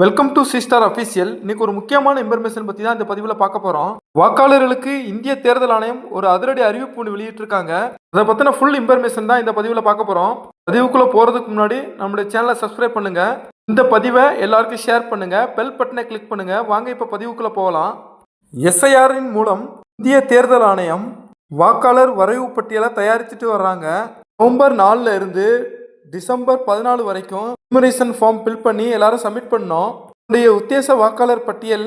Welcome to சிஸ்டார் official. இன்னைக்கு ஒரு முக்கியமான இன்ஃபர்மேஷன் பற்றி தான் இந்த பதிவில் பார்க்க போகிறோம். வாக்காளர்களுக்கு இந்திய தேர்தல் ஆணையம் ஒரு அதிரடி அறிவிப்பு ஒன்று வெளியிட்டிருக்காங்க. அதை பற்றின ஃபுல் இன்ஃபர்மேஷன் தான் இந்த பதிவில் பார்க்க போகிறோம். பதிவுக்குள்ளே போகிறதுக்கு முன்னாடி நம்மளுடைய சேனலை சப்ஸ்கிரைப் பண்ணுங்க, இந்த பதிவை எல்லாருக்கும் ஷேர் பண்ணுங்க, பெல் பட்டனை கிளிக் பண்ணுங்க. வாங்க இப்போ பதிவுக்குள்ளே போகலாம். எஸ்ஐஆரின் மூலம் இந்திய தேர்தல் ஆணையம் வாக்காளர் வரைவு பட்டியலை தயாரிச்சுட்டு வர்றாங்க. நவம்பர் 4 இருந்து டிசம்பர் 14 வரைக்கும் எனுமரேஷன் ஃபார்ம் ஃபில் பண்ணி எல்லாரும் சப்மிட் பண்ணோம். என்னுடைய உத்தேச வாக்காளர் பட்டியல்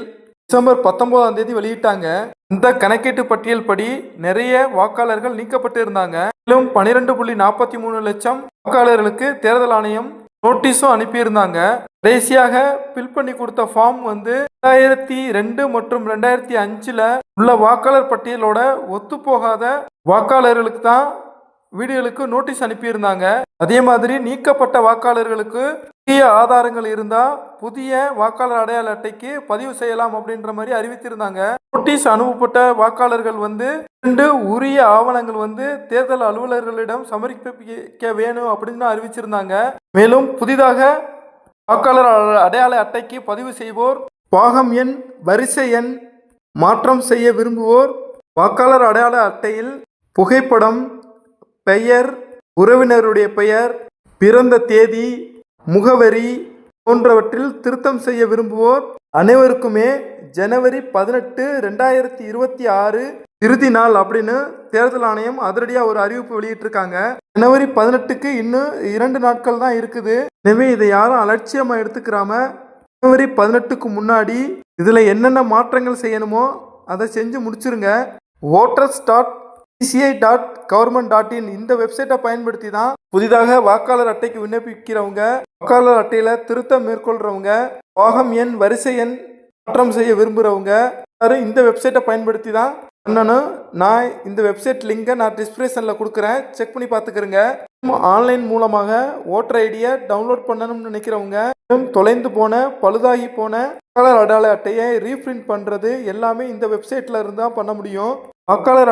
டிசம்பர் 19ஆம் தேதி வெளியிட்டாங்க. இந்த கணக்கீட்டு பட்டியல் படி நிறைய வாக்காளர்கள் நீக்கப்பட்டு இருந்தாங்க. மேலும் 12.43 லட்சம் வாக்காளர்களுக்கு தேர்தல் ஆணையம் நோட்டீஸும் அனுப்பியிருந்தாங்க. கடைசியாக ஃபில் பண்ணி கொடுத்த ஃபார்ம் 2002 மற்றும் 2005 உள்ள வாக்காளர் பட்டியலோட ஒத்துப்போகாத வாக்காளர்களுக்கு தான் வீடுகளுக்கு நோட்டீஸ் அனுப்பியிருந்தாங்க. அதே மாதிரி நீக்கப்பட்ட வாக்காளர்களுக்கு புதிய ஆதாரங்கள் இருந்தால் புதிய வாக்காளர் அடையாள அட்டைக்கு பதிவு செய்யலாம் அப்படின்ற மாதிரி அறிவித்திருந்தாங்க. நோட்டீஸ் அனுப்பப்பட்ட வாக்காளர்கள் 2 உரிய ஆவணங்கள் தேர்தல் அலுவலர்களிடம் சமர்ப்பிக்க வேணும் அப்படின்னு அறிவிச்சிருந்தாங்க. மேலும் புதிதாக வாக்காளர் அடையாள அட்டைக்கு பதிவு செய்வோர், பாகம் எண், வரிசை எண் மாற்றம் செய்ய விரும்புவோர், வாக்காளர் அடையாள அட்டையில் புகைப்படம், பெயர், உறவினருடைய பெயர், பிறந்த தேதி, முகவரி போன்றவற்றில் திருத்தம் செய்ய விரும்புவோர் அனைவருக்குமே ஜனவரி 18, 2026 இறுதி நாள் அப்படின்னு தேர்தல் ஆணையம் அதிரடியாக ஒரு அறிவிப்பு வெளியிட்டிருக்காங்க. ஜனவரி 18க்கு இன்னும் 2 நாட்கள் தான் இருக்குது. எனவே இதை யாரும் அலட்சியமாக எடுத்துக்கிறாம ஜனவரி 18க்கு முன்னாடி இதில் என்னென்ன மாற்றங்கள் செய்யணுமோ அதை செஞ்சு முடிச்சிருங்க. voters.eci.government.in இந்த வெப்சைட்டை பயன்படுத்தி தான் புதிதாக வாக்காளர் அட்டைக்கு விண்ணப்பிக்கிறவங்க, வாக்காளர் அட்டையில் திருத்தம் மேற்கொள்றவங்க, பாகம் எண், வரிசை எண் மாற்றம் செய்ய விரும்புகிறவங்க இந்த வெப்சைட்டை பயன்படுத்தி தான் பண்ணணும். நான் இந்த வெப்சைட் லிங்கை நான் டிஸ்கிரிப்ஷனில் கொடுக்குறேன், செக் பண்ணி பார்த்துக்கிறேங்க. ஆன்லைன் மூலமாக ஓட்டர் ஐடியை டவுன்லோட் பண்ணணும்னு நினைக்கிறவங்க, தொலைந்து போன, பழுதாகி போன வாக்காளர் அடையாள அட்டையை ரீப்ரிண்ட் பண்ணுறது எல்லாமே இந்த வெப்சைட்டில் இருந்தால் பண்ண முடியும். வாக்காளர்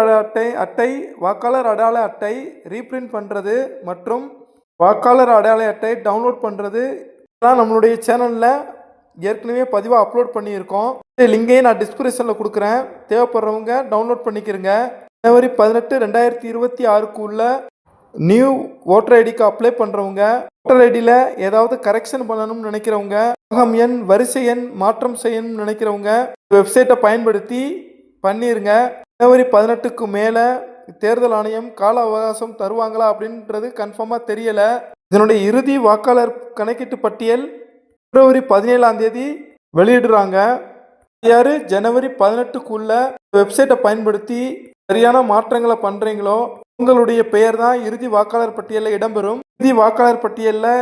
வாக்காளர் அடையாள அட்டை ரீப்ரிண்ட் பண்ணுறது மற்றும் வாக்காளர் அடையாள அட்டை டவுன்லோட் பண்ணுறது தான் நம்மளுடைய சேனலில் ஏற்கனவே பதிவாக அப்லோட் பண்ணியிருக்கோம். லிங்கையும் நான் டிஸ்கிரிப்ஷனில் கொடுக்குறேன், தேவைப்படுறவங்க டவுன்லோட் பண்ணிக்கிறேங்க. ஜனவரி 18, 2026 உள்ள நியூ ஓட்டர் ஐடிக்கு அப்ளை பண்ணுறவங்க, ஓட்டர் ஐடியில் ஏதாவது கரெக்ஷன் பண்ணணும்னு நினைக்கிறவங்க, பாகம் எண், வரிசை எண் மாற்றம் செய்யணும்னு நினைக்கிறவங்க வெப்சைட்டை பயன்படுத்தி பண்ணிடுங்க. ஜனவரி 18க்கு மேலே தேர்தல் ஆணையம் கால அவகாசம் தருவாங்களா அப்படின்றது கன்ஃபார்மாக தெரியலை. இதனுடைய இறுதி வாக்காளர் கணக்கீட்டு பட்டியல் பிப்ரவரி 17ஆம் தேதி வெளியிடுறாங்க. யார் ஜனவரி 18க்குள்ள வெப்சைட்டை பயன்படுத்தி சரியான மாற்றங்களை பண்ணுறீங்களோ உங்களுடைய பெயர் தான் இறுதி வாக்காளர் பட்டியலில் இடம்பெறும். இறுதி வாக்காளர் பட்டியலில்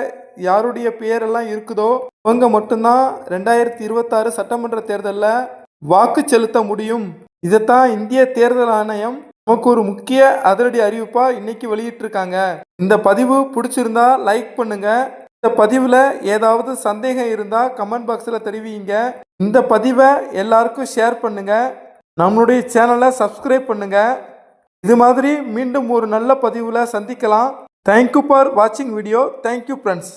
யாருடைய பெயரெல்லாம் இருக்குதோ அவங்க மட்டும்தான் 2026 சட்டமன்ற தேர்தலில் வாக்கு செலுத்த முடியும். இதைத்தான் இந்திய தேர்தல் ஆணையம் நமக்கு ஒரு முக்கிய அதிரடி அறிவிப்பாக இன்னைக்கு வெளியிட்டிருக்காங்க. இந்த பதிவு பிடிச்சிருந்தா லைக் பண்ணுங்க. இந்த பதிவில் ஏதாவது சந்தேகம் இருந்தால் கமெண்ட் பாக்ஸில் தெரிவிங்க. இந்த பதிவை எல்லாருக்கும் ஷேர் பண்ணுங்க. நம்மளுடைய சேனலை சப்ஸ்கிரைப் பண்ணுங்க. இது மாதிரி மீண்டும் ஒரு நல்ல பதிவில் சந்திக்கலாம். தேங்க்யூ ஃபார் வாட்சிங் வீடியோ. Thank you friends.